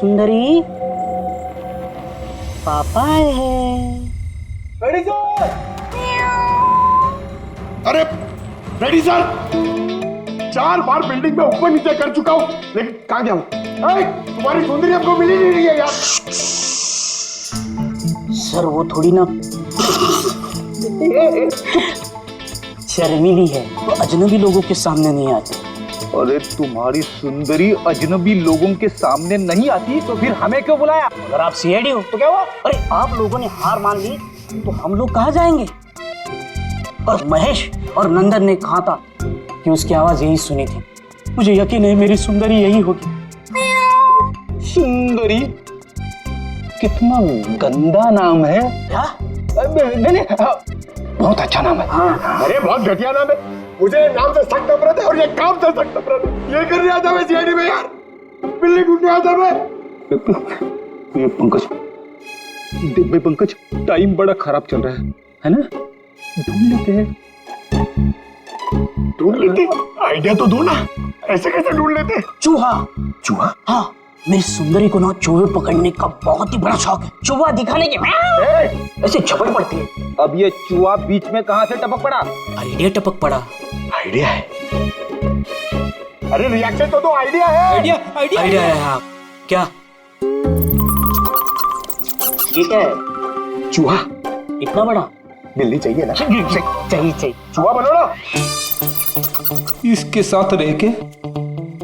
सुंदरी, पापा आए हैं। Ready sir. अरे रेडी सर, 4 बार बिल्डिंग में ऊपर नीचे कर चुका हूँ, लेकिन कहाँ गया हूँ? तुम्हारी सुंदरी हमको मिली नहीं रही है यार। सर वो थोड़ी ना शर्मीली है, तो अजनबी लोगों के सामने नहीं आती। अरे तुम्हारी सुंदरी अजनबी लोगों के सामने नहीं आती तो फिर हमें क्यों बुलाया? अगर आप सीआईडी हो तो क्या हुआ? अरे आप लोगों ने हार मान ली तो हम लोग कहाँ जाएंगे? और महेश और नंदन ने कहा था कि उसकी आवाज यही सुनी थी। मुझे यकीन है मेरी सुंदरी यही होगी। सुंदरी? कितना गंदा नाम है। क्या? नहीं, बहुत अच्छा नाम है। हाँ। अरे बहुत घटिया नाम है। मुझे नाम से सख्त नफरत है और ये काम से सख्त नफरत है। ये करने आता मैं सीआईडी में यार, बिल्ली ढूंढने आता मैं। ये पंकज, देख भाई पंकज, टाइम बड़ा खराब चल रहा है ना? ढूंढ लेते हैं। ढूंढ लेते? आइडिया तो दो ना, ऐसे कैसे ढूंढ लेते? चूहा। चूहा? हाँ, मेरी सुंदरी को ना चूहे पकड़ने का बहुत ही बड़ा शौक है। चूहा दिखाने के ऐसे झपट पड़ती है। अब ये चूहा बीच में कहाँ से टपक पड़ा? आइडिया टपक पड़ा। आइडिया है? अरे रिएक्शन तो दो, आइडिया है। आइडिया है। हाँ, क्या? ये क्या है? चूहा? इतना बड़ा? बिल्ली चाहिए ना? चाहिए। चूहा बनो ना। इसके साथ रह के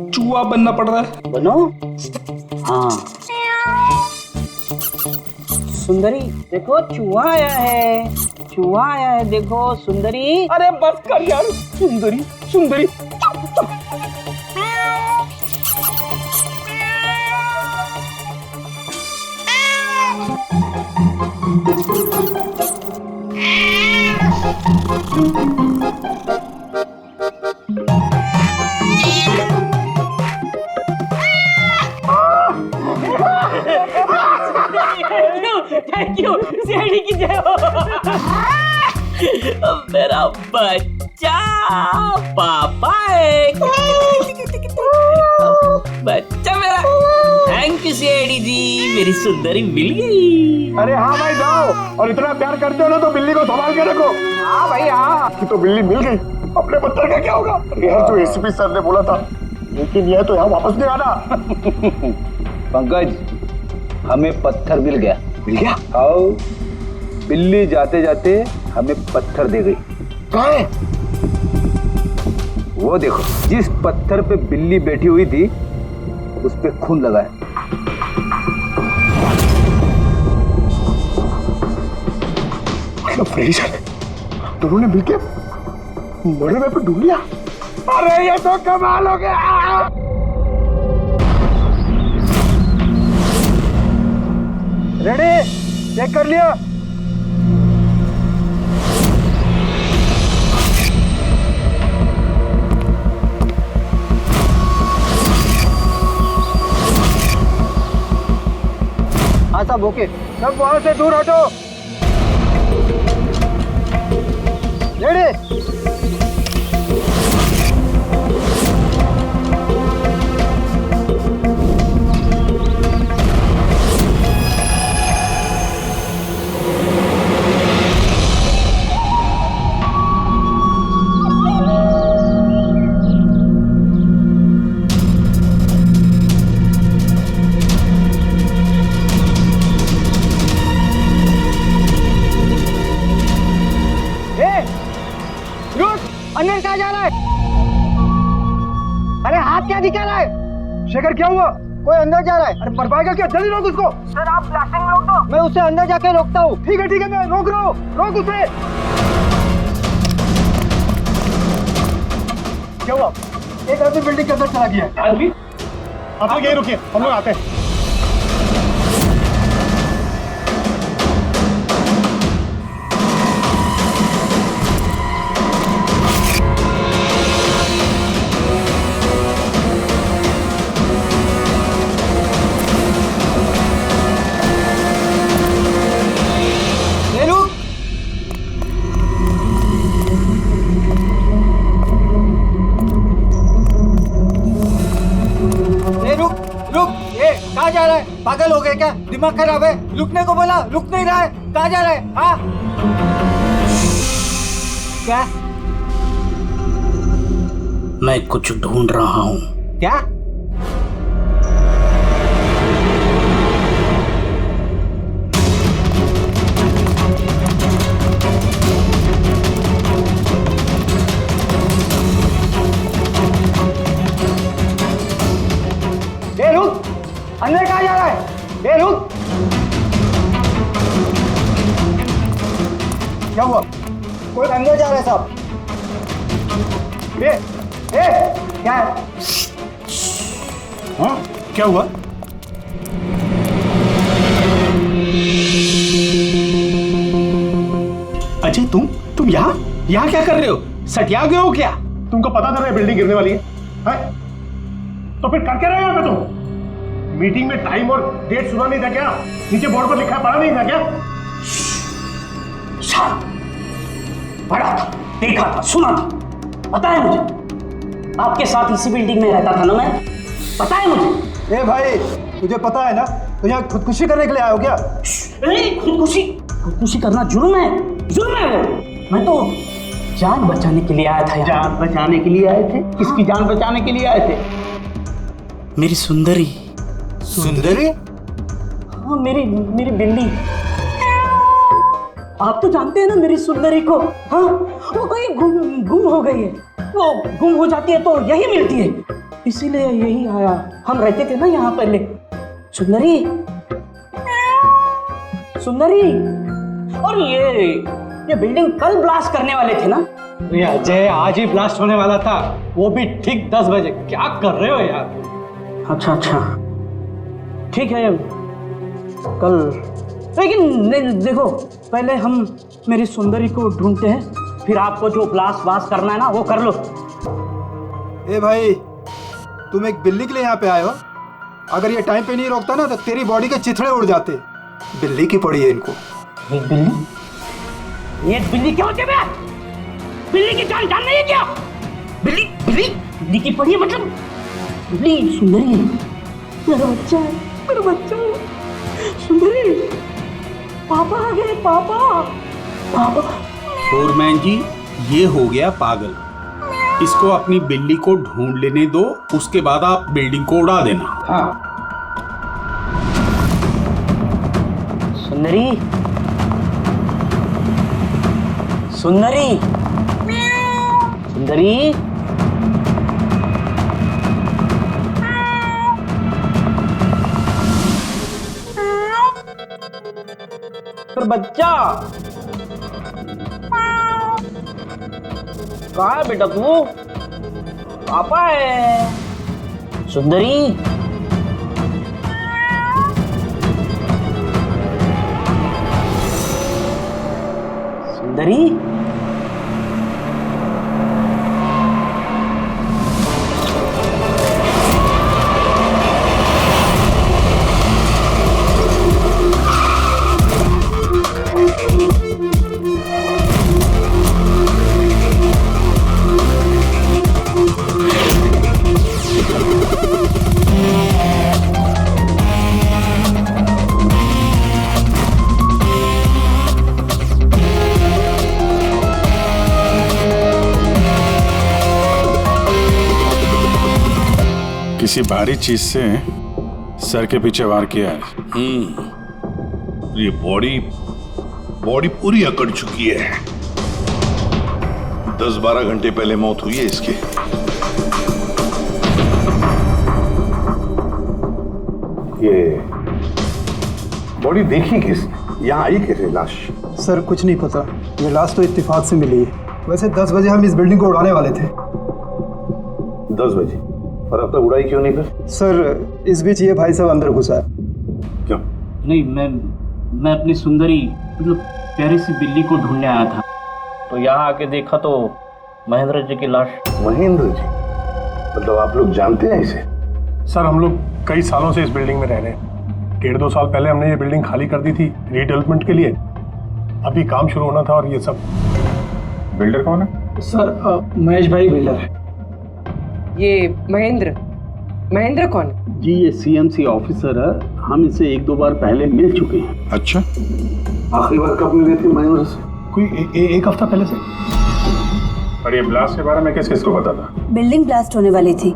चूहा बनना पड़ रहा है। बनो? हाँ। सुंदरी देखो, चूहा आया है। चूहा आया है, देखो सुंदरी। अरे बस कर यार, सुंदरी सुंदरी। थैंक यू, सीआईडी की जय हो। मेरा बच्चा पापा है। बच्चा मेरा। थैंक यू सीआईडी जी, मेरी सुंदरी मिल गई। अरे हाँ भाई जाओ, और इतना प्यार करते हो ना तो बिल्ली को संभाल के रखो। हाँ भाई हाँ, कि तो बिल्ली मिल गई, अपने पत्थर का क्या होगा? अरे यार, जो एसीपी सर ने बोला था, लेकिन यह तो यहाँ वापस नहीं आना। पंकज, हमें पत्थर मिल गया। मिल गया? आओ, बिल्ली जाते जाते हमें पत्थर दे गई। कहाँ है? वो देखो, जिस पत्थर पे बिल्ली बैठी हुई थी उस पे खून लगा है। फ्रेडी सर, दोनों ने मिलके मर्डर वेपन ढूंढ लिया। अरे ये तो कमाल हो गया। रेडी? चेक कर लिया? हाँ सब ओके। सब वहां से दूर हटो। रेडी? अंदर कहाँ जा रहा है? अरे हाथ क्या दिखा रहा है? शेखर क्या हुआ? कोई अंदर जा रहा है। अरे मर पाएगा क्या? जल्दी रोक उसको। सर आप ब्लास्टिंग में रोक दो। मैं उसे अंदर जाके रोकता हूँ। ठीक है मैं रोक रहा हूँ। रोक उसे। क्या हुआ? एक आदमी बिल्डिंग के अंदर चला गया। आदमी? आप लोग यहीं रुकिए, हम लोग आते हैं। कहाँ जा रहा है? पागल हो गए क्या? दिमाग खराब है? रुकने को बोला, रुक नहीं रहा है। कहाँ जा रहा है? हाँ क्या? मैं कुछ ढूंढ रहा हूँ। क्या? रुक, अंदर कहाँ जा रहा है? रुक, क्या हुआ? कोई अंदर जा रहा है साहब। क्या है? हाँ क्या हुआ? अजय तुम यहाँ क्या कर रहे हो? सटिया गए हो क्या? तुमको पता था ना बिल्डिंग गिरने वाली है? तो फिर कर क्या रहे हो यहाँ पे तुम? मीटिंग में टाइम और डेट सुना नहीं था क्या? नीचे बोर्ड पर लिखा पढ़ा नहीं था क्या? शांत, पढ़ा था, देखा था, सुना था, पता है मुझे। आपके साथ इसी बिल्डिंग में रहता था ना मैं, पता है मुझे। ए भाई, तुझे पता है ना तो यहाँ खुदकुशी करने के लिए आए हो क्या? खुदकुशी करना जुर्म है वो। मैं तो जान बचाने के लिए आया था। जान बचाने के लिए आए थे? किसकी जान बचाने के लिए आए थे? मेरी सुंदरी। सुंदरी? हाँ, मेरी बिल्ली। आप तो जानते हैं ना मेरी सुंदरी को। हाँ, वो कहीं गुम हो गई है। वो गुम हो जाती है तो यही मिलती है, इसीलिए यही आया। हम रहते थे ना यहाँ पहले। सुंदरी, और ये बिल्डिंग कल ब्लास्ट करने वाले थे ना? ये अजय, आज ही ब्लास्ट होने वाला था, वो भी ठीक 10 बजे। क्या कर रहे हो यार? अच्छा, ठीक है कल, लेकिन देखो पहले हम मेरी सुंदरी को ढूंढते हैं, फिर आपको जो ब्लास्ट करना है ना वो कर लो। ए भाई, तुम एक बिल्ली के लिए यहाँ पे आए हो? अगर ये टाइम पे नहीं रोकता ना तो तेरी बॉडी के चिथड़े उड़ जाते। बिल्ली की पड़ी है इनको। एक बिल्ली क्या होती है बे? बिल्ली की जान नहीं है क्या? बिल्ली की पड़ी है मतलब? बिल्ली सुंदरी, मेरा बच्चा है। सुंदरी, पापा आ गए। पापा। फोरमैन जी, ये हो गया पागल। इसको अपनी बिल्ली को ढूंढ लेने दो, उसके बाद आप बिल्डिंग को उड़ा देना। हाँ। सुंदरी, पर बच्चा कहाँ है बेटा तू? पापा है। सुंदरी, किसी भारी चीज से सर के पीछे वार किया है। ये बॉडी पूरी अकड़ चुकी है। 10-12 घंटे पहले मौत हुई है इसकी। ये बॉडी देखी किसने? यहाँ आई कैसे लाश? सर कुछ नहीं पता, ये लाश तो इत्तेफाक से मिली है। वैसे 10 बजे हम इस बिल्डिंग को उड़ाने वाले थे। 10 बजे? और अब तक उड़ाई क्यों नहीं फिर? सर इस बीच ये भाई साहब अंदर घुसा है। क्यों? नहीं, मैं अपनी सुंदरी मतलब प्यारी सी बिल्ली को ढूंढने आया था, तो यहाँ आके देखा तो महेंद्र जी की लाश। महेंद्र जी? मतलब आप लोग जानते हैं इसे? सर हम लोग कई सालों से इस बिल्डिंग में रह रहे हैं। 1.5-2 साल पहले हमने ये बिल्डिंग खाली कर दी थी रीडेवलपमेंट के लिए। अभी काम शुरू होना था और ये सब। बिल्डर कौन है? सर महेश भाई बिल्डर है। ये महेंद्र महेंद्र कौन? जी ये सीएमसी ऑफिसर है, हम इससे 1-2 बार पहले मिल चुके हैं। अच्छा, आखिरी बार कब मिले थे महेंद्र से? कोई एक हफ्ता पहले से। और ये ब्लास्ट के बारे में किस किस को पता था? बिल्डिंग ब्लास्ट होने वाली थी,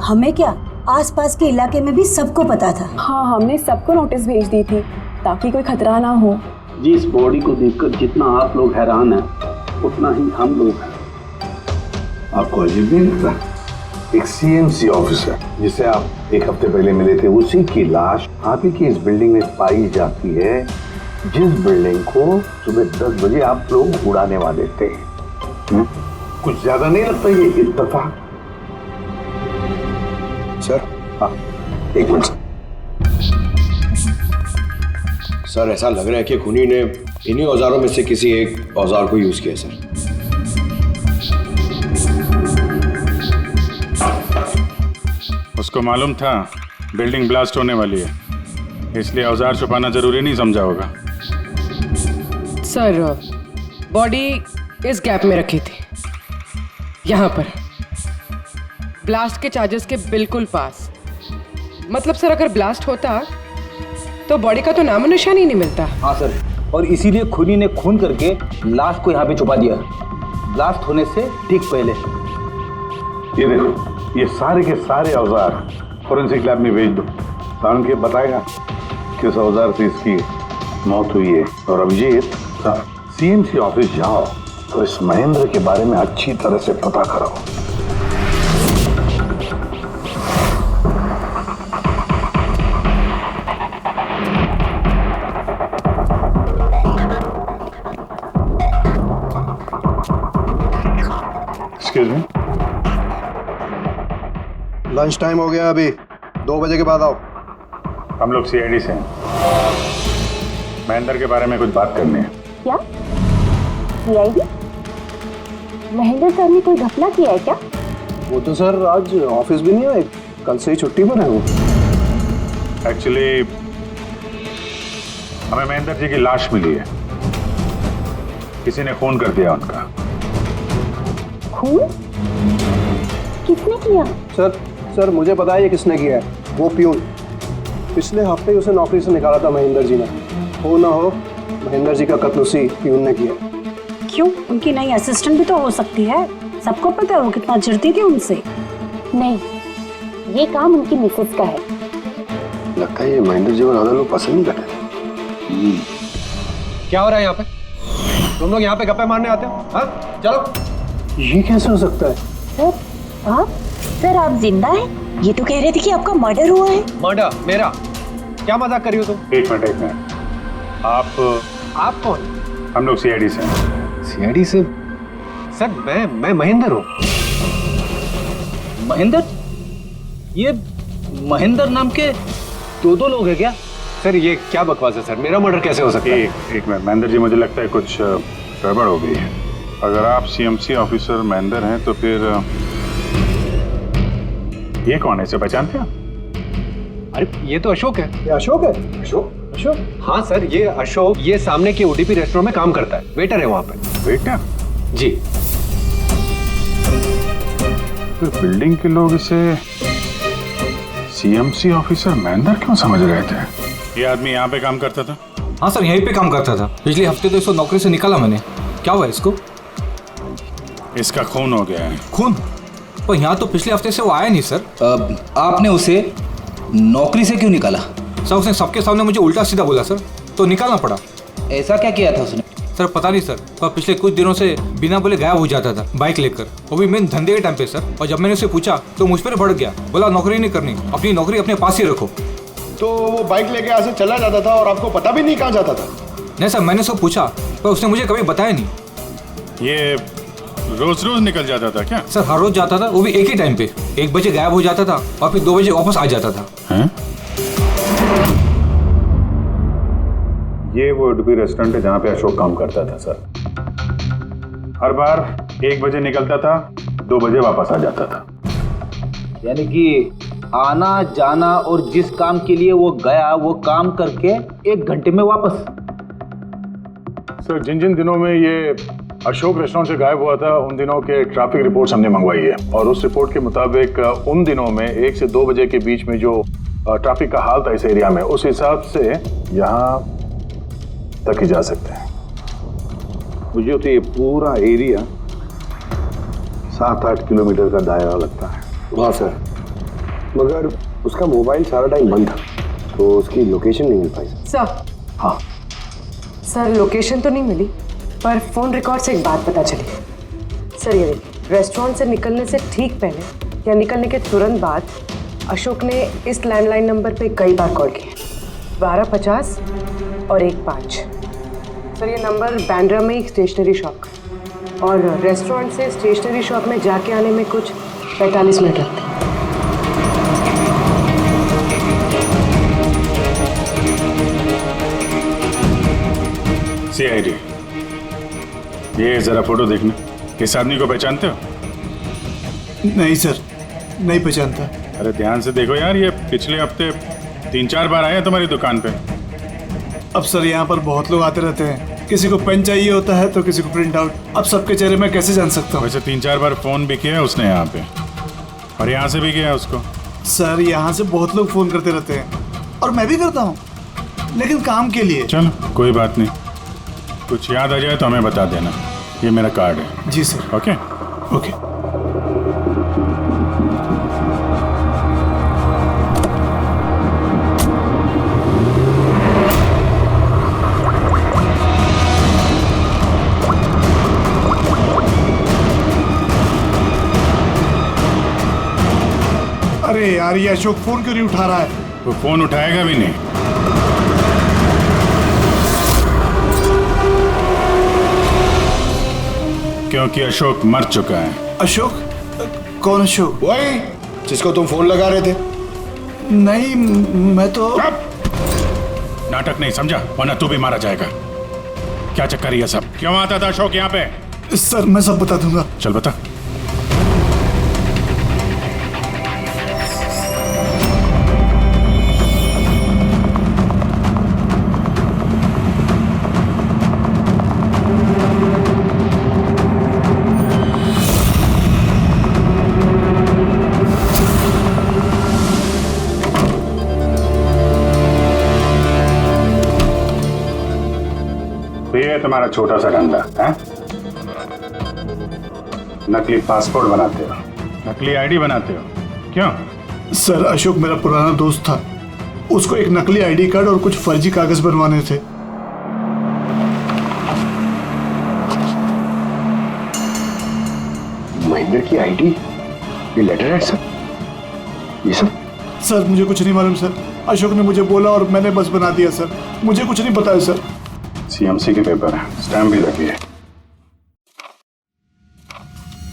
हमें क्या आसपास के इलाके में भी सबको पता था। हाँ, हमने सबको नोटिस भेज दी थी ताकि कोई खतरा ना हो। जी इस बॉडी को देखकर जितना आप लोग हैरान हैं उतना ही हम लोग हैं। आपको अजीब नहीं लगता? एक सीएमसी ऑफिसर जिसे आप एक हफ्ते पहले मिले थे, उसी की लाश आप ही की इस बिल्डिंग में पाई जाती है, जिस बिल्डिंग को सुबह 10 बजे आप लोग उड़ाने वाले थे। कुछ ज्यादा नहीं लगता ये इत्तेफाक? सर, हाँ, एक मिनट सर, ऐसा लग रहा है कि खूनी ने इन्हीं औजारों में से किसी एक औजार को यूज किया सर। उसको मालूम था बिल्डिंग ब्लास्ट होने वाली है, इसलिए औजार छुपाना जरूरी नहीं समझा होगा। सर, बॉडी इस गैप में रखी थी, यहाँ पर ब्लास्ट के चार्जेस के बिल्कुल पास। मतलब सर, अगर ब्लास्ट होता तो बॉडी का तो नामो निशान ही नहीं मिलता। हाँ सर, और इसीलिए खूनी ने खून करके लाश को यहाँ पे छुपा दिया, ब्लास्ट होने से ठीक पहले। ये देखो, ये सारे के सारे औजार फोरेंसिक लैब में भेज दो, कारण के बताएगा किस औजार से इसकी मौत हुई है। और अभिजीत, सीएमसी ऑफिस जाओ तो इस महेंद्र के बारे में अच्छी तरह से पता करो। एक्सक्यूज मी, लंच टाइम हो गया, अभी 2 बजे के बाद आओ। हम लोग सीआईडी से हैं, महेंद्र के बारे में कुछ बात करनी है। क्या सीआईडी? महेंद्र सर ने कोई घपला किया है क्या? वो तो सर आज ऑफिस भी नहीं आए, कल से ही छुट्टी पर है वो। एक्चुअली हमें महेंद्र जी की लाश मिली है, किसी ने खून कर दिया उनका। खून? किसने किया? सर मुझे पता है ये किसने किया है, वो प्यून। पिछले हफ्ते ही उसे नौकरी से निकाला था महेंद्र जी ने। हो ना हो महेंद्र जी का कत्ल उसी प्यून ने किया। क्यों? उनकी नई असिस्टेंट भी तो हो सकती है, सबको पता है वो कितना चिढ़ती थी उनसे। नहीं, ये काम उनकी मिसेस का है। लगता है ये महेंद्र जी को ज्यादा लोग पसंद नहीं करते। क्या हो रहा है यहाँ पे? तुम लोग यहाँ पे गप्पे मारने आते हो? हाँ चलो। ये कैसे हो सकता है? सर आप? सर आप जिंदा हैं? ये तो कह रहे थे कि आपका मर्डर हुआ है। मर्डर? मेरा? क्या मजाक कर रही हो तुम? एक मिनट, आप कौन? हम लोग सीआईडी से हैं। सीआईडी से? सर मैं महेंद्र हूँ। महेंद्र? ये महेंद्र नाम के 2 लोग हैं क्या? सर ये क्या बकवास है सर, मेरा मर्डर कैसे हो सकता है? एक मिनट महेंद्र जी, मुझे लगता है कुछ गड़बड़ हो गई है। अगर आप सीएमसी ऑफिसर महेंद्र हैं तो फिर ये कौन है, इसे पहचानते हैं? अरे ये तो अशोक है। ये अशोक है? अशोक? हाँ सर, ये अशोक ये सामने के ओडीपी रेस्टोरेंट में काम करता है, वेटर है वहाँ पे। वेटर? जी। तो बिल्डिंग के लोग इसे सीएमसी ऑफिसर महेंद्र क्यों समझ रहे थे? ये आदमी यहाँ पे काम करता था? हाँ सर, यहीं पे काम करता था। पिछले हफ्ते तो इसको नौकरी से निकाला मैंने। क्या हुआ इसको? इसका खून हो गया है। खून? पर यहाँ तो पिछले हफ्ते से वो आया नहीं सर। आपने उसे नौकरी से क्यों निकाला? सर उसने सबके सामने मुझे उल्टा सीधा बोला सर, तो निकालना पड़ा। ऐसा क्या किया था उसने? सर पता नहीं सर, पर पिछले कुछ दिनों से बिना बोले गायब हो जाता था बाइक लेकर, वो भी मेन धंधे के टाइम पे सर। और जब मैंने उसे पूछा तो मुझ पर भड़क गया, बोला नौकरी नहीं करनी, अपनी नौकरी अपने पास ही रखो। तो वो बाइक लेके यहाँ से चला जाता था और आपको पता भी नहीं कहाँ जाता था? नहीं सर, मैंने उसको पूछा पर उसने मुझे कभी बताया नहीं। ये रोज रोज निकल जाता था क्या? सर हर रोज जाता था, वो भी एक ही टाइम पे। 1 बजे गायब हो जाता था और फिर 2 बजे वापस आ जाता था। हैं? ये वो ओडीपी रेस्टोरेंट है जहाँ पे अशोक काम करता था सर। हर बार 1 बजे निकलता था, 2 बजे वापस आ जाता था। यानी कि आना जाना और जिस काम के लिए वो गया वो काम करके 1 घंटे में वापस। सर जिन जिन दिनों में ये अशोक रेस्टोरेंट से गायब हुआ था उन दिनों के ट्रैफिक रिपोर्ट्स हमने मंगवाई है और उस रिपोर्ट के मुताबिक उन दिनों में 1 से 2 बजे के बीच में जो ट्रैफिक का हाल था इस एरिया में, उस हिसाब से यहाँ तक ही जा सकते हैं। मुझे तो ये पूरा एरिया 7-8 किलोमीटर का दायरा लगता है। हाँ सर, मगर उसका मोबाइल सारा टाइम बंद था तो उसकी लोकेशन नहीं मिल पाई सर। हाँ सर लोकेशन तो नहीं मिली पर फोन रिकॉर्ड से एक बात पता चली। सर ये देखिए, रेस्टोरेंट से निकलने से ठीक पहले या निकलने के तुरंत बाद अशोक ने इस लैंडलाइन नंबर पे कई बार कॉल किया, 1250 और 15। सर ये नंबर बांद्रा में एक स्टेशनरी शॉप का और रेस्टोरेंट से स्टेशनरी शॉप में जाके आने में कुछ 45 मिनट लगते हैं। CID, ये जरा फोटो देखना। इस आदमी को पहचानते हो? नहीं सर, नहीं पहचानता। अरे ध्यान से देखो यार, ये पिछले हफ्ते 3-4 बार आया तुम्हारी दुकान पे। अब सर यहाँ पर बहुत लोग आते रहते हैं, किसी को पेन चाहिए होता है तो किसी को प्रिंट आउट। अब सबके चेहरे मैं कैसे जान सकता हूँ? वैसे 3-4 बार फोन भी किया है उसने यहाँ पे और यहाँ से भी किया है उसको। सर यहाँ से बहुत लोग फोन करते रहते हैं और मैं भी करता हूँ, लेकिन काम के लिए। चलो कोई बात नहीं, कुछ याद आ जाए तो हमें बता देना। ये मेरा कार्ड है। जी सर। Okay okay. अरे यार, ये अशोक फोन क्यों नहीं उठा रहा है? वो फोन उठाएगा भी नहीं। क्योंकि अशोक मर चुका है। अशोक? कौन अशोक? वही जिसको तुम फोन लगा रहे थे। नहीं, मैं तो नाटक नहीं समझा, वरना तू भी मारा जाएगा। क्या चक्कर है ये सब? क्यों आता था अशोक यहाँ पे? सर मैं सब बता दूंगा। चल बता। ये तुम्हारा छोटा सा धंधा है? नकली पासपोर्ट बनाते हो, नकली आईडी बनाते हो, क्यों? सर अशोक मेरा पुराना दोस्त था, उसको एक नकली आईडी कार्ड और कुछ फर्जी कागज बनवाने थे। महेंद्र की आईडी, ये लेटर है सर, ये सब? सर मुझे कुछ नहीं मालूम सर, अशोक ने मुझे बोला और मैंने बस बना दिया सर, मुझे कुछ नहीं पता है सर। CMC के पेपर है, स्टैम्प भी लगी है।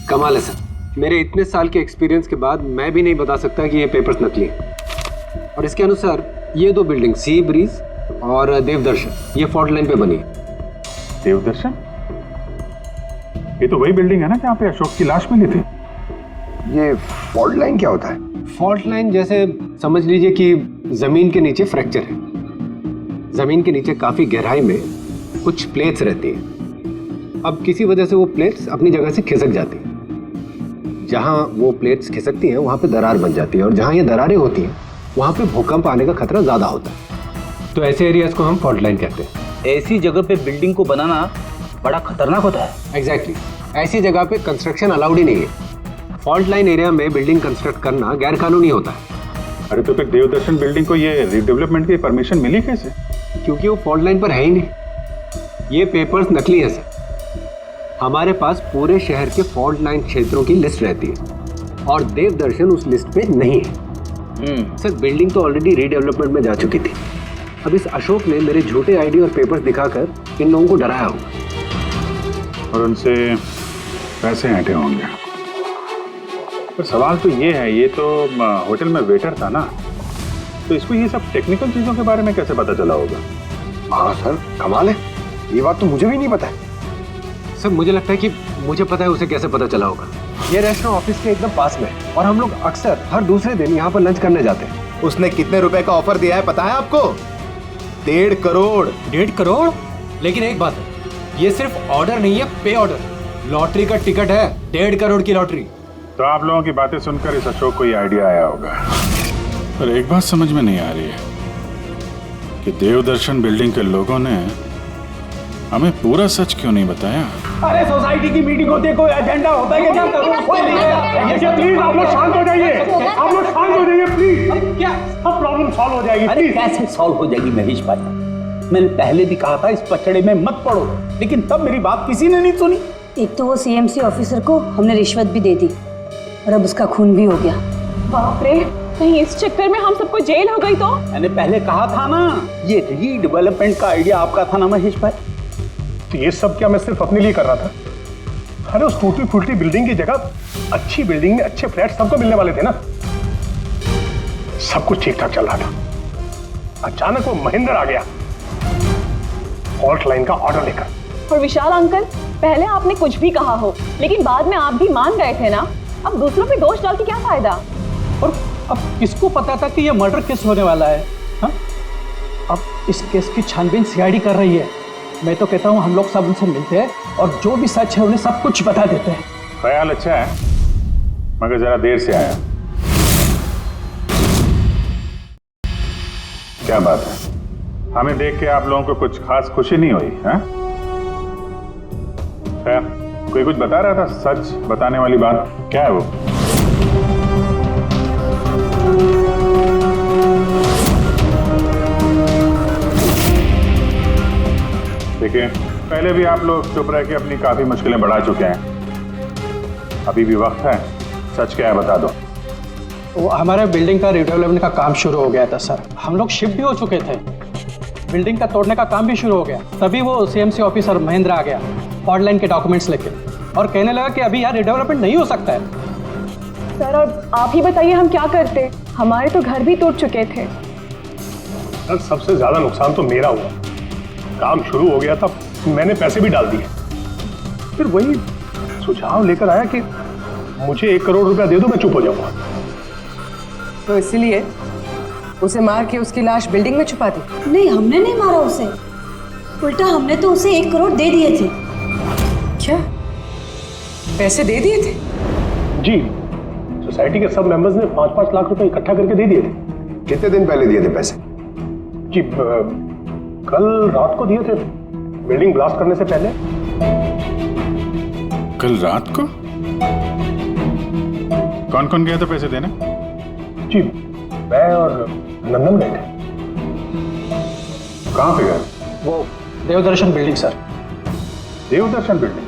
कमाल है सर, मेरे इतने साल के एक्सपीरियंस के बाद मैं भी नहीं बता सकता कि ये पेपर्स नकली हैं। और इसके अनुसार ये 2 बिल्डिंग सी ब्रीज और देवदर्शन, ये फॉल्ट लाइन पे बनी है। देवदर्शन? ये तो वही बिल्डिंग है ना जहाँ पे अशोक की लाश मिली थी। ये फॉल्ट लाइन क्या होता है? फॉल्ट लाइन जैसे समझ लीजिए कि जमीन के नीचे फ्रैक्चर है, जमीन के नीचे काफी गहराई में कुछ प्लेट्स रहती हैं। अब किसी वजह से वो प्लेट्स अपनी जगह से खिसक जाती हैं। जहाँ वो प्लेट्स खिसकती हैं वहाँ पे दरार बन जाती है और जहाँ ये दरारें होती हैं वहाँ पे भूकंप आने का खतरा ज़्यादा होता है। तो ऐसे एरियाज को हम फॉल्ट लाइन कहते हैं। ऐसी जगह पे बिल्डिंग को बनाना बड़ा खतरनाक होता है। एग्जैक्टली, ऐसी जगह पे कंस्ट्रक्शन अलाउड ही नहीं है। फॉल्ट लाइन एरिया में बिल्डिंग कंस्ट्रक्ट करना गैर कानूनी होता है। अरे तो फिर देवदर्शन बिल्डिंग को ये रीडेवलपमेंट की परमिशन मिली कैसे? क्योंकि वो फॉल्ट लाइन पर है ही नहीं। ये पेपर्स नकली हैं सर। हमारे पास पूरे शहर के फॉल्ट लाइन क्षेत्रों की लिस्ट रहती है और देवदर्शन उस लिस्ट पे नहीं है। सर बिल्डिंग तो ऑलरेडी रीडेवलपमेंट में जा चुकी थी। अब इस अशोक ने मेरे झूठे आईडी और पेपर्स दिखाकर इन लोगों को डराया होगा और उनसे पैसे ऐंठे होंगे। पर सवाल तो ये है, ये तो होटल में वेटर था ना, तो इसको ये सब टेक्निकल चीजों के बारे में कैसे पता चला होगा? हाँ सर, कमाल है, ये बात तो मुझे भी नहीं पता है। सर मुझे लगता है कि मुझे पता है उसे कैसे पता चला होगा। ये रेस्टोरेंट ऑफिस के एकदम पास में है और हम लोग अक्सर हर दूसरे दिन यहाँ पर लंच करने जाते हैं। उसने कितने रुपए का ऑफर दिया है पता है आपको? 1.5 करोड़। 1.5 करोड़? लेकिन एक बात है, ये सिर्फ ऑर्डर नहीं है, पे ऑर्डर। लॉटरी का टिकट है, 1.5 करोड़ की लॉटरी। तो आप लोगों की बातें सुनकर इस अशोक को ये आइडिया आया होगा, पर एक बात समझ में नहीं आ रही है कि देवदर्शन बिल्डिंग के लोगों ने हमें पूरा सच क्यों नहीं बताया। अरे सोसाइटी की मीटिंग होती है, कोई एजेंडा होता है क्या? कोई नहीं है। प्लीज आप लोग शांत हो जाइए, आप लोग शांत हो जाइए प्लीज। क्या सब प्रॉब्लम सॉल्व हो जाएगी? अरे कैसे सॉल्व हो जाएगी महेश भाई? मैंने पहले भी कहा था इस पचड़े में मत पड़ो, लेकिन तब मेरी बात किसी ने नहीं सुनी। एक तो वो सीएमसी ऑफिसर को हमने रिश्वत भी दे दी और अब उसका खून भी हो गया। बाप रे, कहीं इस चक्कर में हम सबको जेल हो गई तो? मैंने पहले कहा था ना, ये रीडेवलपमेंट का आइडिया आपका था ना महेश भाई? तो ये सब क्या मैं सिर्फ अपने लिए कर रहा था? अरे उस टूटी फूटी बिल्डिंग की जगह अच्छी बिल्डिंग में अच्छे फ्लैट सबको मिलने वाले थे ना। सब कुछ ठीक ठाक चल रहा था, अचानक वो महेंद्र आ गया फॉल्ट लाइन का ऑर्डर लेकर। और विशाल अंकल, पहले आपने कुछ भी कहा हो, लेकिन बाद में आप भी मान गए थे ना। अब दूसरों पे दोष डाल के क्या फायदा? और अब किसको पता था कि ये मर्डर केस होने वाला है? हा? अब इस केस की छानबीन सीआईडी कर रही है। मैं तो कहता हूँ हम लोग सब उनसे मिलते हैं और जो भी सच है उन्हें सब कुछ बता देते हैं। ख्याल अच्छा है, मगर जरा देर से आया। क्या बात है, हमें देख के आप लोगों को कुछ खास खुशी नहीं हुई? हैं? कोई कुछ बता रहा था, सच बताने वाली बात क्या है वो? देखिए, पहले भी आप लोग चुप रह के अपनी काफी मुश्किलें बढ़ा चुके हैं। अभी भी वक्त है, सच क्या है बता दो। वो हमारे बिल्डिंग का रिडेवलपमेंट का काम शुरू हो गया था सर। हम लोग शिफ्ट भी हो चुके थे, बिल्डिंग का तोड़ने का काम भी शुरू हो गया। तभी वो सीएमसी ऑफिसर महेंद्र आ गया फॉल्ट लाइन के डॉक्यूमेंट्स लेके और कहने लगा कि अभी यार रिडेवलपमेंट नहीं हो सकता है। सर, और आप ही बताइए हम क्या करते? हमारे तो घर भी टूट चुके थे। सर, सबसे ज्यादा नुकसान तो मेरा हुआ। काम शुरू हो गया था, मैंने पैसे भी डाल दिए। फिर वही सुझाव लेकर आया कि मुझे 1 करोड़ रुपया दे दो, मैं चुप हो जाऊंगा। तो इसीलिए उसे मार के उसकी लाश बिल्डिंग में छुपा दी? नहीं, हमने नहीं मारा उसे, उल्टा हमने तो उसे 1 करोड़ दे दिए थे। क्या पैसे दे दिए थे? जी, सोसाइटी के सब मेंबर्स ने 5-5 लाख रुपए इकट्ठा करके दे दिए थे। कितने दिन पहले दिए थे पैसे? जी, कल रात को दिए थे, बिल्डिंग ब्लास्ट करने से पहले। कल रात को? कौन कौन गया था पैसे देने? जी, मैं और नंदन गए थे। कहाँ पे गए? वो देवदर्शन बिल्डिंग सर। देवदर्शन बिल्डिंग?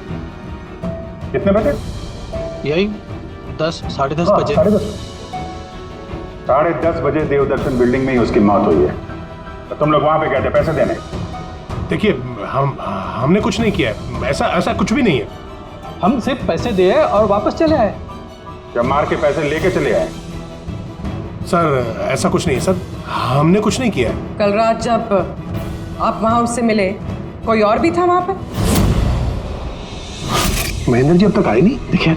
कितने बजे? यही 10, 10:30 बजे। 10:30 बजे देवदर्शन बिल्डिंग में ही उसकी मौत हुई है। तो तुम लोग वहां पे गए थे पैसे देने? देखिए, हमने कुछ नहीं किया है, ऐसा कुछ भी नहीं है। हम सिर्फ पैसे दिए और वापस चले आए। जब मार के पैसे लेके चले आए? सर, ऐसा कुछ नहीं है सर, हमने कुछ नहीं किया है। कल रात जब आप वहां उससे मिले, कोई और भी था वहां पर? महेंद्र जी अब तक आए नहीं, देखिए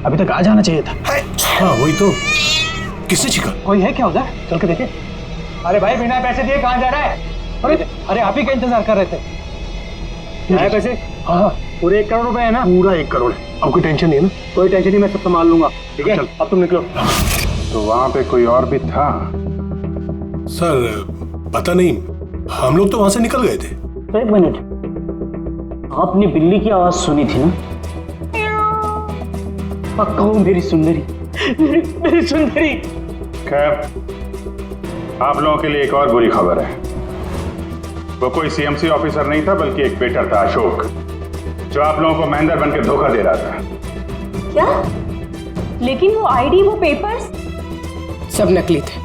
अभी तक आ जाना चाहिए था। हाँ, वही तो। किसने छिका? कोई है क्या उधर? चल के देखे। अरे भाई, बिना पैसे दिए कहाँ जा रहा है? अरे आप ही का इंतजार कर रहे थे। क्या है पैसे? हाँ, पूरे 1 करोड़ रुपए है ना? पूरा 1 करोड़ है। अब कोई टेंशन नहीं है ना? कोई टेंशन नहीं, मैं सब संभाल लूंगा। ठीक है, अब तुम निकलो। तो वहां पे कोई और भी था? सर, पता नहीं, हम लोग तो वहां से निकल गए थे। 1 मिनट, आपने बिल्ली की आवाज सुनी थी ना? पक्का वो मेरी सुंदरी, मेरी सुंदरी। खैर, आप लोगों के लिए एक और बुरी खबर है। वो कोई सीएमसी ऑफिसर नहीं था, बल्कि एक वेटर था, अशोक, जो आप लोगों को महेंद्र बनकर धोखा दे रहा था। क्या? लेकिन वो आईडी, वो पेपर्स सब नकली थे।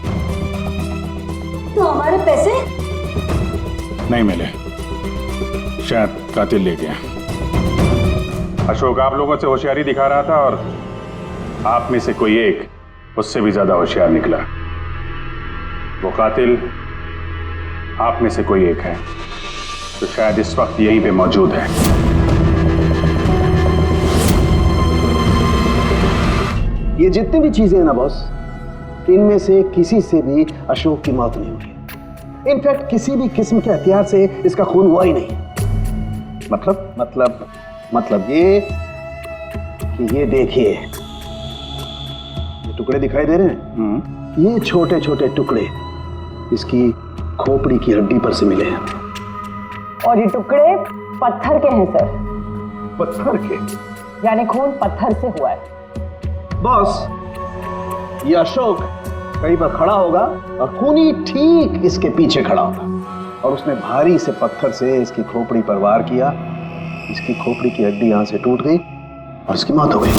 तो हमारे पैसे? नहीं मिले, शायद कातिल ले गया। अशोक आप लोगों से होशियारी दिखा रहा था और आप में से कोई एक उससे भी ज्यादा होशियार निकला। वो कातिल आप में से कोई एक है, तो शायद इस वक्त यहीं पे मौजूद है। ये जितनी भी चीजें हैं ना बॉस, इनमें से किसी से भी अशोक की मौत नहीं हुई। इनफैक्ट किसी भी किस्म के हथियार से इसका खून हुआ ही नहीं। मतलब ये कि ये देखिए, ये टुकड़े दिखाई दे रहे हैं, ये छोटे छोटे टुकड़े इसकी खोपड़ी की हड्डी पर से मिले हैं। और ये टुकड़े पत्थर के हैं सर। पत्थर के? यानी खून पत्थर से हुआ है। बॉस, ये अशोक कहीं पर खड़ा होगा और खूनी ठीक इसके पीछे खड़ा होगा और उसने भारी से पत्थर से इसकी खोपड़ी पर वार किया। इसकी खोपड़ी की हड्डी यहां से टूट गई और इसकी मौत हो गई।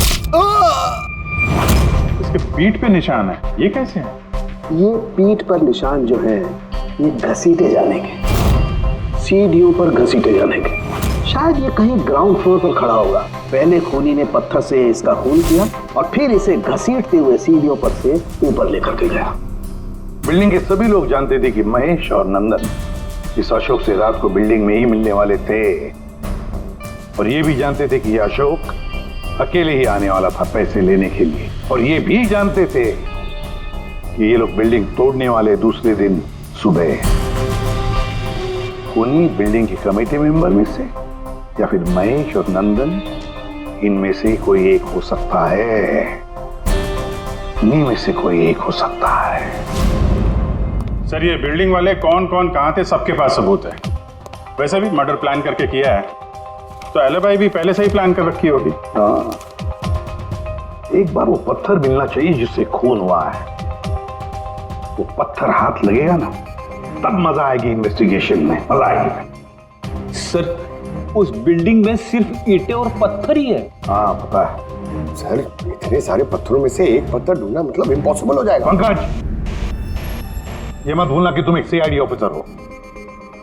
इसके पीठ पे निशान है, ये कैसे है? ये पीठ पर निशान जो है ये घसीटे जाने के, सीढ़ियों पर घसीटे जाने के। शायद ये कहीं ग्राउंड फ्लोर पर खड़ा होगा। पहले खूनी ने पत्थर से इसका खून किया और फिर इसे घसीटते हुए सीढ़ियों पर से ऊपर लेकर के गया। बिल्डिंग के सभी लोग जानते थे कि महेश और नंदन इस अशोक से रात को बिल्डिंग में ही मिलने वाले थे और ये भी जानते थे कि ये अशोक अकेले ही आने वाला था पैसे लेने के लिए। और ये भी जानते थे कि ये लोग बिल्डिंग तोड़ने वाले दूसरे दिन सुबह। खूनी बिल्डिंग के कमेटी मेंबर में से या फिर महेश और नंदन, इनमें से कोई एक हो सकता है। इन्हीं में से कोई एक हो सकता है। सर, ये बिल्डिंग वाले कौन कौन कहां थे सबके पास सबूत है। वैसे भी मर्डर प्लान करके किया है तो एलिबाई भी पहले से ही प्लान कर रखी होगी। हाँ, एक बार वो पत्थर मिलना चाहिए जिससे खून हुआ है। वो पत्थर हाथ लगेगा ना, तब मजा आएगी इन्वेस्टिगेशन में, मजा आएगी। सर, उस बिल्डिंग में सिर्फ ईंटें और पत्थर ही है। हाँ पता है सर, इतने सारे पत्थरों में से एक पत्थर ढूंढना मतलब इम्पॉसिबल हो जाएगा। पंकज, ये मत भूलना कि तुम एक सीआईडी ऑफिसर हो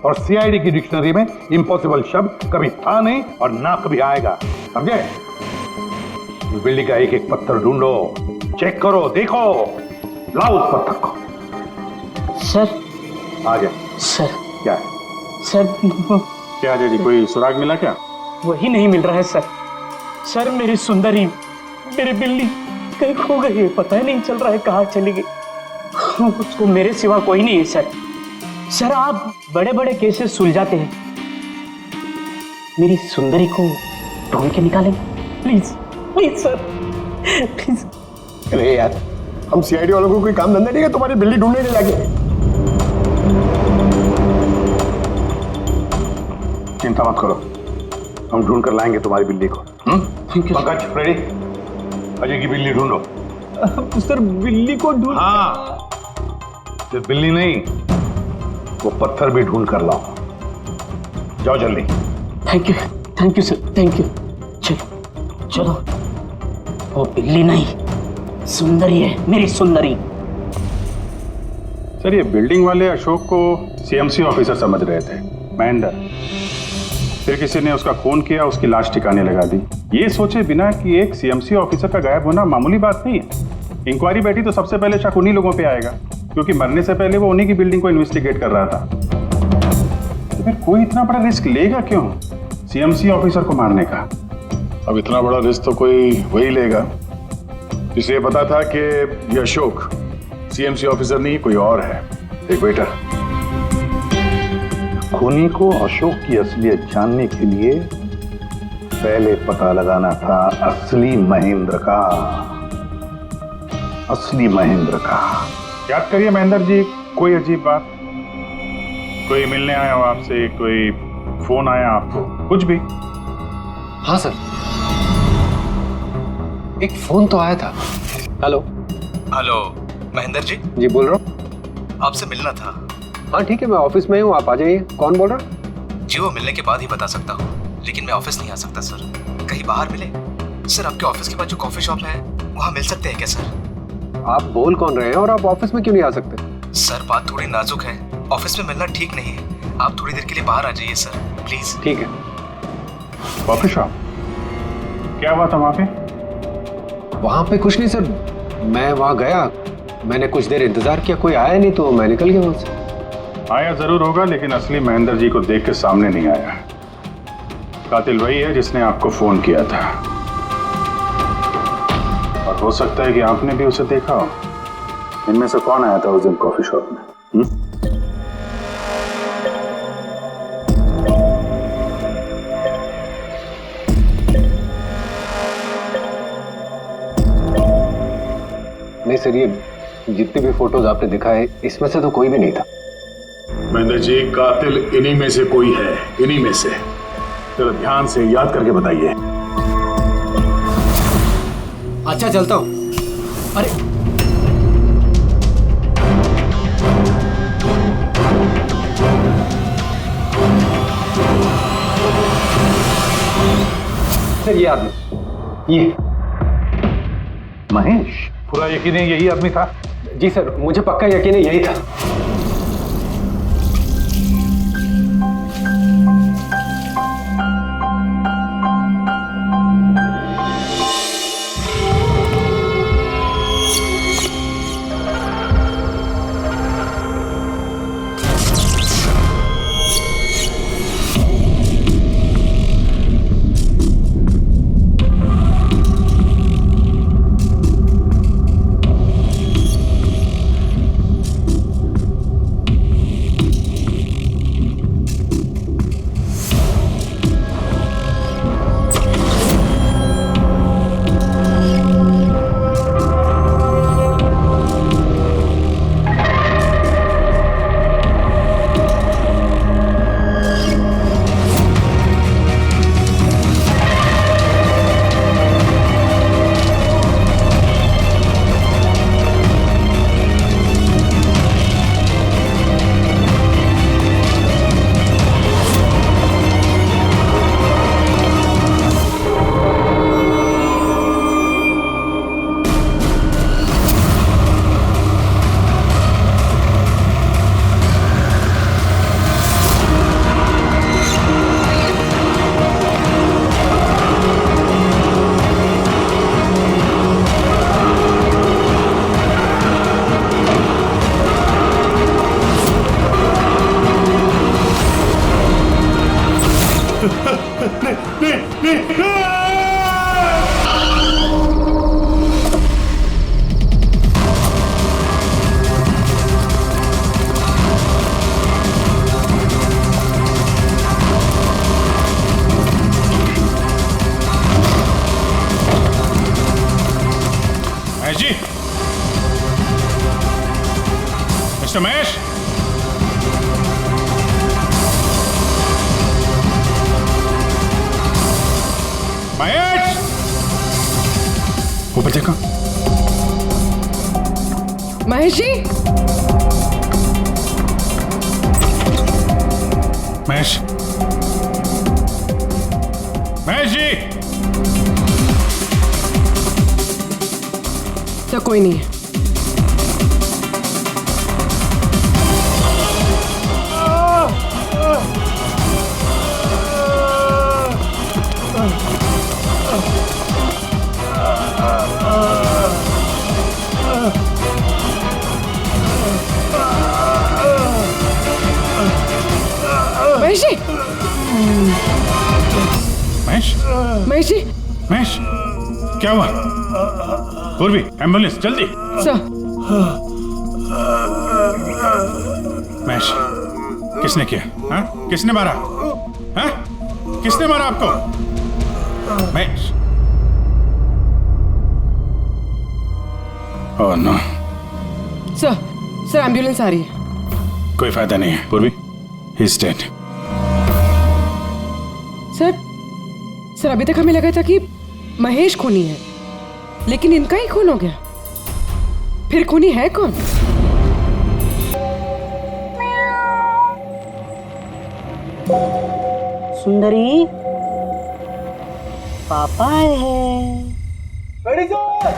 और सीआईडी की डिक्शनरी में इम्पॉसिबल शब्द कभी था नहीं और ना कभी आएगा, समझे? इस बिल्डिंग का एक एक पत्थर ढूंढो, चेक करो, देखो, लाओ उस पत्थर को। सर, आ गया। सर, क्या सर, क्या जी, कोई सुराग मिला क्या? वही नहीं मिल रहा है सर। सर, मेरी सुंदरी, मेरी बिल्ली कहीं खो गई है, पता ही नहीं चल रहा है कहाँ चली गई। उसको मेरे सिवा कोई नहीं है सर। सर, आप बड़े बड़े केसेस सुलझाते हैं, मेरी सुंदरी को ढूंढ के निकालेंगे प्लीज, प्लीज सर, प्लीज। अरे यार, हम सीआईडी वालों को कोई काम धंधा नहीं है तुम्हारी बिल्ली ढूंढने के जाके। चिंता मत करो, हम ढूंढ कर लाएंगे तुम्हारी बिल्ली को। पंकज, रेडी? अजय की बिल्ली ढूंढो। सर, बिल्ली को ढूंढ? हाँ, सिर्फ बिल्ली नहीं, वो पत्थर भी ढूंढ कर लाओ। जाओ जल्दी। Thank you sir, thank you. चलो चलो, वो बिल्ली नहीं, सुंदरी है, मेरी सुंदरी। सर, ये बिल्डिंग वाले अशोक को सीएमसी ऑफिसर समझ रहे थे, महेंद्र। फिर किसी ने उसका खून किया, उसकी लाश ठिकाने लगा दी, ये सोचे बिना कि एक सीएमसी ऑफिसर का गायब होना मामूली बात नहीं है। इंक्वायरी बैठी तो सबसे पहले शक उन्हीं लोगों पे आएगा, क्योंकि मरने से पहले वो उन्हीं की बिल्डिंग को इन्वेस्टिगेट कर रहा था। तो फिर कोई इतना बड़ा रिस्क लेगा क्यों सीएमसी ऑफिसर को मारने का? अब इतना बड़ा रिस्क तो कोई वही लेगा जिसे पता था कि ये अशोक सीएमसी ऑफिसर नहीं कोई और है, एक वेटर। खूनी को अशोक की असलियत जानने के लिए पहले पता लगाना था असली महेंद्र का, असली महेंद्र का। याद करिए महेंद्र जी, कोई अजीब बात, कोई मिलने आया हो आपसे, कोई फोन आया आपको, कुछ भी? हाँ सर, एक फोन तो आया था। Hello hello, Mahendra ji? जी बोल रहा हूँ। आपसे मिलना था। हाँ ठीक है, मैं ऑफिस में हूँ, आप आ जाइए। कौन बोल रहा? जी, वो मिलने के बाद ही बता सकता हूँ, लेकिन मैं ऑफिस नहीं आ सकता सर। कहीं बाहर मिले? सर, आपके ऑफिस के पास जो कॉफी शॉप है वहाँ मिल सकते हैं क्या सर? आप बोल कौन रहे हैं और आप ऑफिस में क्यों नहीं आ सकते? सर, बात थोड़ी नाजुक है, ऑफिस में मिलना ठीक नहीं है। आप थोड़ी देर के लिए बाहर आ जाइए सर, प्लीज। ठीक है। Coffee shop? क्या हुआ था वहाँ पे? वहाँ पे कुछ नहीं सर, मैं वहाँ गया, मैंने कुछ देर इंतजार किया, कोई आया नहीं तो मैं निकल गया वहाँ से। आया जरूर होगा, लेकिन असली महेंद्र जी को देख के सामने नहीं आया। कातिल वही है जिसने आपको फोन किया था, और हो सकता है कि आपने भी उसे देखा हो। इनमें से कौन आया था उस दिन कॉफी शॉप में? नहीं सर, ये जितने भी फोटोज आपने दिखाए इसमें से तो कोई भी नहीं था। महेंद्र जी, कातिल इन्हीं में से कोई है, इन्हीं में से। जरा ध्यान से याद करके बताइए। अच्छा चलता हूँ। अरे सर ये आदमी, ये महेश, पूरा यकीन है यही आदमी था? जी सर, मुझे पक्का यकीन है यही था। महेश जी, मिस्टर महेश, महेश, ऊपर देखो। महेश जी, महेश, महेश जी। तो कोई नहीं है। महेश जी, महेश, महेश जी, महेश, क्या हुआ? पूर्वी, एम्बुलेंस जल्दी। सर, महेश, किसने किया? हाँ? किसने मारा? हाँ? किसने मारा आपको? Mahesh. Oh no. Sir ambulance आ रही है। कोई फायदा नहीं है पूर्वी, ही इज डेड। सर अभी तक हमें लगा था कि महेश खूनी है, लेकिन इनका ही खून हो गया। फिर खूनी है कौन? सुंदरी, पापा आए हैं। Ready sir.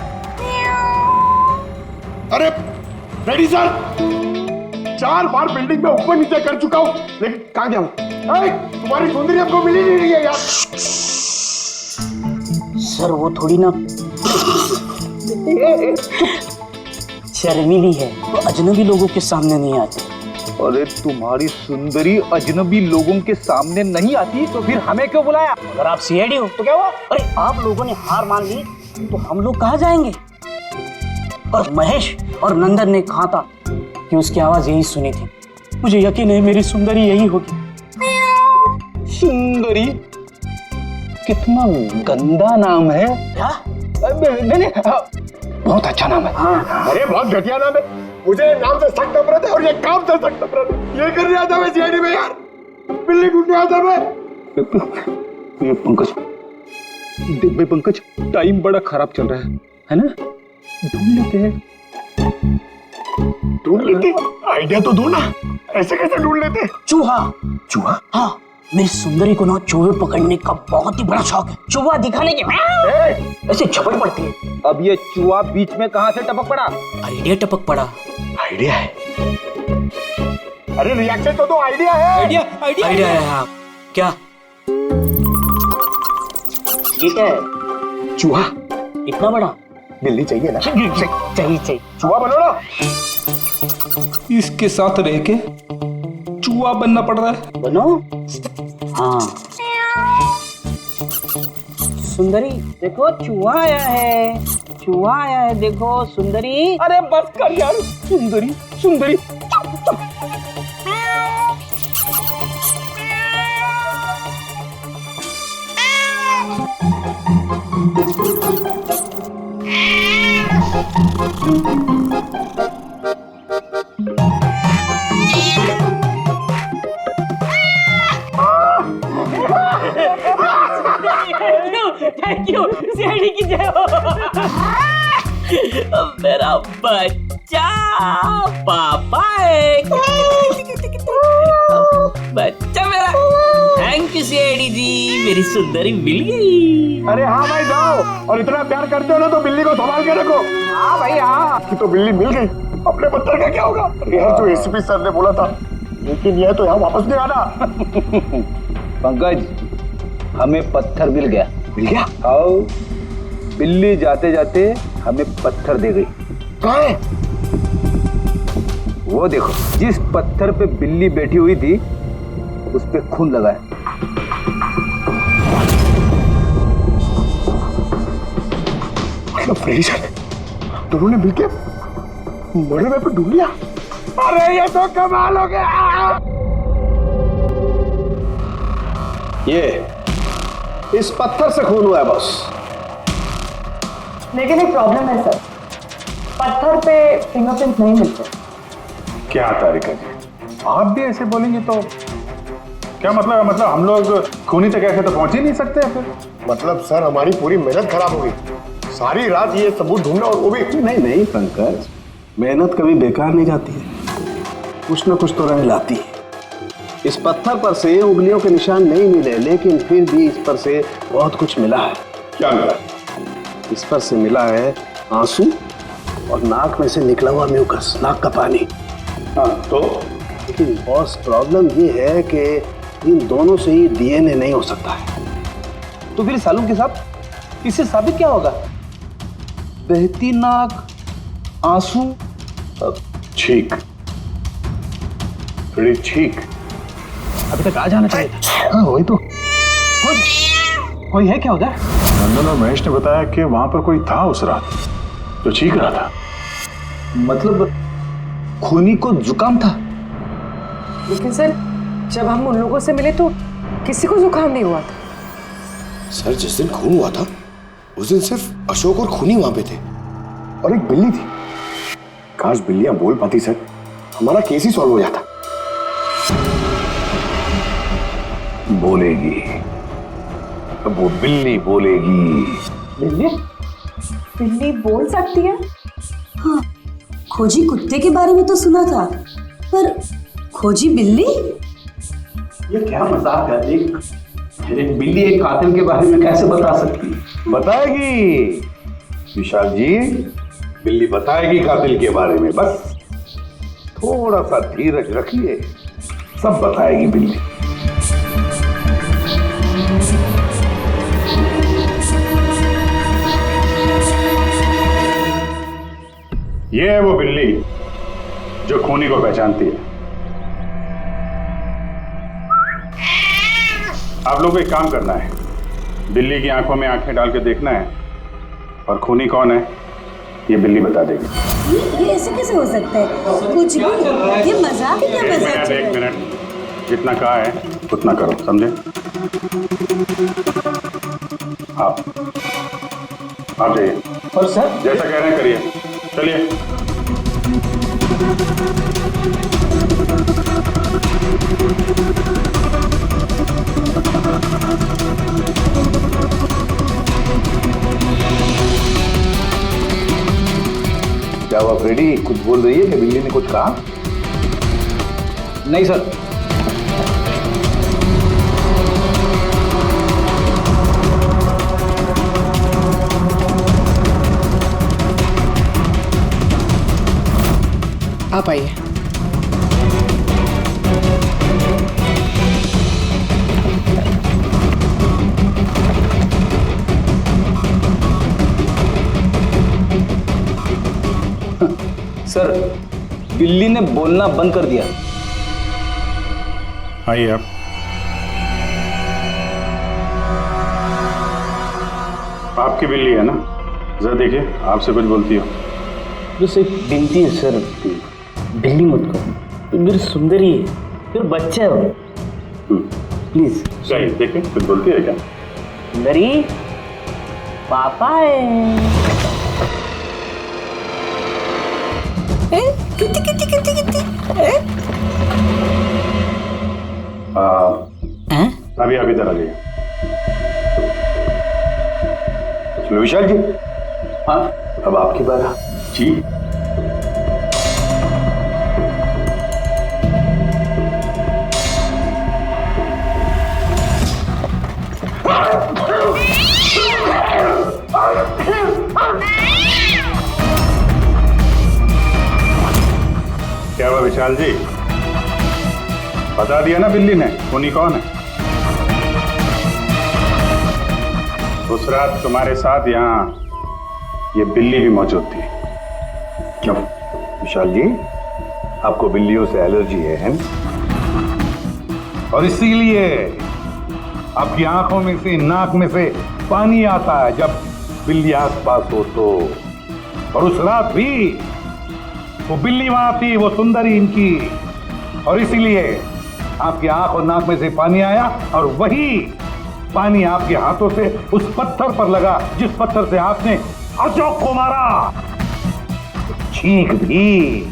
अरे रेडी सर, 4 बार बिल्डिंग में ऊपर नीचे कर चुका हूं, लेकिन कहां गया हूं? तुम्हारी सुंदरी हमको मिली नहीं रही है यार। सर वो थोड़ी ना शर्मीली है, वो अजनबी लोगों के सामने नहीं आती। अरे तुम्हारी सुंदरी अजनबी लोगों के सामने नहीं आती तो फिर हमें क्यों बुलाया? अगर आप सीआईडी हो तो क्या हुआ? अरे आप लोगों ने हार मान ली तो हम लोग कहाँ जाएंगे? और महेश और नंदन ने कहा था कि उसकी आवाज यही सुनी थी। मुझे यकीन है मेरी सुंदरी यही होगी। सुंदरी? कितना गंदा नाम है। क्या? नहीं, बहुत अच्छा नाम है। हाँ। अरे बहुत घटिया नाम है, मुझे नाम से सख्त नफरत है और ये काम से सख्त नफरत है। ये करने आता मैं सीआईडी में यार, बिल्ली ढूंढने आता मैं। ये पंकज, देख भाई पंकज, टाइम बड़ा खराब चल रहा है ना? ढूंढ लेते हैं। ढूंढ लेते? आइडिया तो दो ना, ऐसे कैसे ढूंढ लेते? चूहा। चूहा? हाँ, मेरी सुंदरी को ना चूहे पकड़ने का बहुत ही बड़ा शौक है। चूहा दिखाने के ऐसे झपट पड़ती है। अब ये चूहा बीच में कहाँ से टपक पड़ा? आइडिया टपक पड़ा। आइडिया है? अरे रिएक्शन तो दो, आइडिया है। आइडिया है। हाँ, क्या ये क्या है? चूहा इतना बड़ा? बिल्ली चाहिए ना? चाहिए। चूहा बनो ना। इसके साथ रह के चूहा बनना पड़ रहा है। बनो। हाँ, सुंदरी देखो चूहा आया है, चूहा आया है, देखो सुंदरी। अरे बस कर यार, सुंदरी सुंदरी। थैंक यू, सीआईडी की जय हो। मेरा बच्चा पापा है, बच्चा मेरा। थैंक यू सीआईडी जी, मेरी सुंदरी मिल गई। अरे हाँ भाई जाओ, और इतना प्यार करते हो ना तो बिल्ली को संभाल के रखो। हाँ भाई हाँ, कि तो बिल्ली मिल गई, अपने पत्थर का क्या होगा? अरे यार जो एसीपी सर ने बोला था, लेकिन यह तो यहाँ वापस नहीं आना। पंकज, हमें पत्थर मिल गया। मिल गया? आओ, बिल्ली जाते जाते हमें पत्थर दे गई। कहाँ है? वो देखो, जिस पत्थर पे बिल्ली बैठी हुई थी उस पे खून लगा है। दोनों ने मिलकर मरे हुए पे ढूंढ लिया। अरे ये तो कमाल हो गया। ये इस पत्थर से खून हुआ है बॉस। लेकिन एक प्रॉब्लम है सर, पत्थर पे फिंगरप्रिंट नहीं मिलते। क्या तारिका जी, आप भी ऐसे बोलेंगे तो क्या मतलब? मतलब हम लोग खूनी जगह तो पहुंच ही नहीं सकते फिर? मतलब सर हमारी पूरी मेहनत खराब हो गई, सारी रात ये सबूत ढूंढना, और वो भी। नहीं पंकज, मेहनत कभी बेकार नहीं जाती है, कुछ ना कुछ तो रह लाती है। इस पत्थर पर से उंगलियों के निशान नहीं मिले, लेकिन फिर भी इस पर से बहुत कुछ मिला है। क्या मिला? इस पर से मिला है आंसू और नाक में से निकला हुआ म्यूकस, नाक का पानी। हाँ तो? लेकिन बॉस प्रॉब्लम ये है कि इन दोनों से ही डीएनए नहीं हो सकता है। तो फिर सालू के साथ इससे साबित क्या होगा? बहती नाक, आंसू, छींक, थोड़ी छींक। अभी तक आ जाना चाहिए था। हाँ वही तो। कोई है क्या उधर? नंदन और महेश ने बताया कि वहां पर कोई था उस रात जो चीख रहा था। मतलब खूनी को जुकाम था? लेकिन सर, जब हम उन लोगों से मिले तो किसी को जुकाम नहीं हुआ था। सर जिस दिन खून हुआ था उस दिन सिर्फ अशोक और खूनी वहां पे थे, और एक बिल्ली थी। काश बिल्लियां बोल पाती सर, हमारा केस ही सॉल्व हो जाता। बोलेगी, अब वो बिल्ली बोलेगी। बिल्ली? बिल्ली बोल सकती है? हाँ, खोजी कुत्ते के बारे में तो सुना था, पर खोजी बिल्ली? ये क्या मजाक है? एक बिल्ली एक कातिल के बारे में कैसे बता सकती है? बताएगी विशाल जी, बिल्ली बताएगी कातिल के बारे में। बस थोड़ा सा धीरज रखिए, सब बताएगी बिल्ली। ये है वो बिल्ली जो खूनी को पहचानती है। आप लोगों को एक काम करना है, बिल्ली की आंखों में आंखें डाल के देखना है, और खूनी कौन है ये बिल्ली बता देगी। ये ऐसे कैसे हो सकता है? कुछ भी, ये मजाक है क्या? मजाक? एक मिनट, जितना कहा है उतना करो, समझे? आप आप जाइए। और सर जैसा कह रहे हैं करिए, चलिए। क्या हुआ फ्रेडी, कुछ बोल रही है कि बिल्ली ने कुछ कहा? नहीं सर। आप आइए। सर बिल्ली ने बोलना बंद कर दिया। आइए आप। आपकी बिल्ली है ना? जरा देखिए, आपसे कुछ बोलती हो। बस एक विनती है सर, बिल्ली मत करो, मेरी सुंदरी है, फिर बच्चा है वो। प्लीज सही देखिए, कुछ बोलती है क्या? सुंदरी पापा है। कितनी कितनी कितनी कितनी अभी आप इधर आ जाइए। विशाल जी, हाँ अब आपकी बात जी। क्या हुआ विशाल जी? बता दिया ना बिल्ली ने उन्हीं कौन है। उस रात तुम्हारे साथ यहाँ ये बिल्ली भी मौजूद थी। क्यों विशाल जी, आपको बिल्लियों से एलर्जी है? और इसीलिए आपकी आंखों में से, नाक में से पानी आता है जब बिल्ली आसपास हो तो। और उस रात भी वो बिल्ली वहां थी, वो सुंदरी इनकी, और इसीलिए आपकी आंख और नाक में से पानी आया, और वही पानी आपके हाथों से उस पत्थर पर लगा जिस पत्थर से आपने अशोक को मारा। चीख भी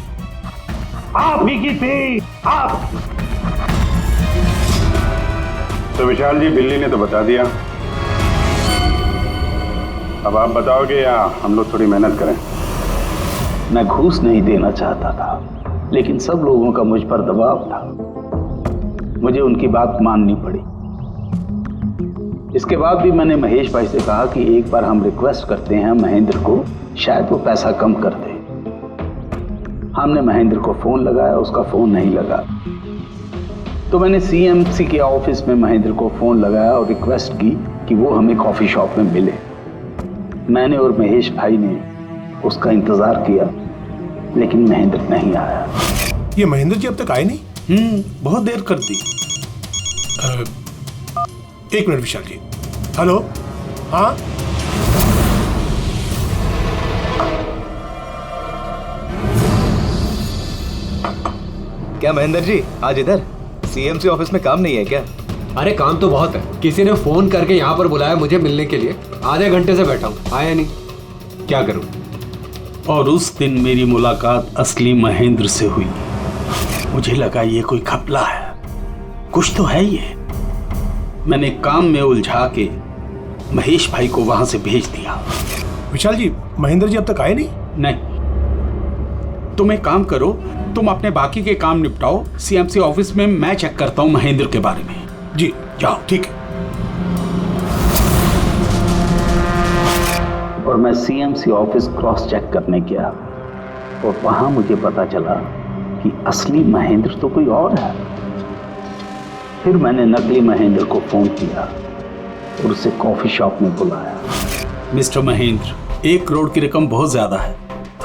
आप ही की थी, आप। तो विशाल जी, बिल्ली ने तो बता दिया, अब आप बताओगे या हम लोग थोड़ी मेहनत करें? मैं घूस नहीं देना चाहता था, लेकिन सब लोगों का मुझ पर दबाव था, मुझे उनकी बात माननी पड़ी। इसके बाद भी मैंने महेश भाई से कहा कि एक बार हम रिक्वेस्ट करते हैं महेंद्र को, शायद वो पैसा कम कर दे। हमने महेंद्र को फोन लगाया, उसका फोन नहीं लगा। तो मैंने सीएमसी के ऑफिस में महेंद्र को फोन लगाया और रिक्वेस्ट की कि वो हमें कॉफी शॉप में मिले। मैंने और महेश भाई ने उसका इंतजार किया, लेकिन महेंद्र नहीं आया। ये महेंद्र जी अब तक आए नहीं? बहुत देर कर दी। एक मिनट विशाल जी। हेलो, हाँ क्या महेंद्र जी आज इधर सीएमसी ऑफिस में काम नहीं है क्या? अरे काम तो बहुत है, किसी ने फोन करके यहाँ पर बुलाया मुझे मिलने के लिए। आधे घंटे से बैठा हूँ, आया नहीं, क्या करूँ? और उस दिन मेरी मुलाकात असली महेंद्र से हुई। मुझे लगा ये कोई घपला है, कुछ तो है ये। मैंने काम में उलझा के महेश भाई को वहां से भेज दिया। विशाल जी, महेंद्र जी अब तक आए नहीं? नहीं, तुम एक काम करो, तुम अपने बाकी के काम निपटाओ, सीएमसी ऑफिस में मैं चेक करता हूं महेंद्र के बारे में। जी जाओ, ठीक है। और मैं सीएमसी ऑफिस क्रॉस चेक करने गया और वहां मुझे पता चला कि असली महेंद्र तो कोई और है। फिर मैंने नकली महेंद्र को फोन किया और उसे कॉफी शॉप में बुलाया। मिस्टर महेंद्र, 1 करोड़ की रकम बहुत ज्यादा है,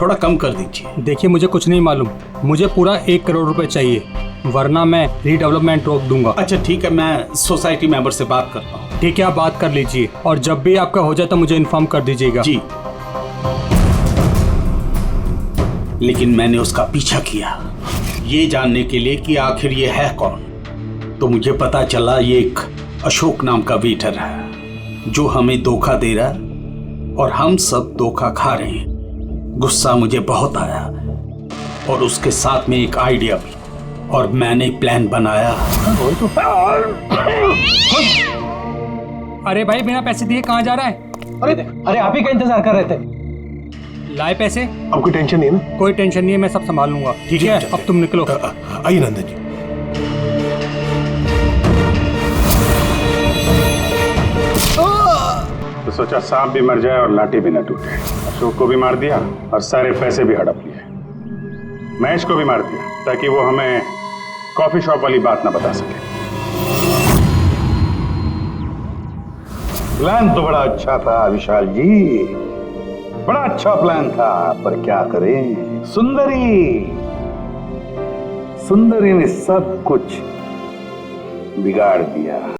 थोड़ा कम कर दीजिए। देखिए, मुझे कुछ नहीं मालूम, मुझे पूरा 1 करोड़ रुपए चाहिए, वरना मैं रीडेवलपमेंट रोक दूंगा। अच्छा ठीक है, मैं सोसाइटी मेंबर से बात करता हूँ। ठीक है, आप बात कर लीजिए और जब भी आपका हो जाए तो मुझे इन्फॉर्म कर दीजिएगा। जी। लेकिन मैंने उसका पीछा किया ये जानने के लिए कि आखिर ये है कौन। तो मुझे पता चला ये एक अशोक नाम का वेटर है जो हमें धोखा दे रहा है और हम सब धोखा खा रहे हैं। गुस्सा मुझे बहुत आया और उसके साथ में एक आइडिया भी, और मैंने एक प्लान बनाया। अरे भाई बिना पैसे दिए कहाँ जा रहा है? अरे आप ही का इंतजार कर रहे थे। लाए पैसे? अब कोई टेंशन नहीं है ना? कोई टेंशन नहीं है, मैं सब संभाल लूंगा। ठीक है, अब तुम निकलो। आइए नंदन जी। तो सोचा सांप भी मर जाए और लाठी भी न टूटे। अशोक को भी मार दिया और सारे पैसे भी हड़प लिए। महेश को भी मार दिया ताकि वो हमें कॉफी शॉप वाली बात ना बता सके। प्लान तो बड़ा अच्छा था विशाल जी, बड़ा अच्छा प्लान था, पर क्या करें, सुंदरी ने सब कुछ बिगाड़ दिया।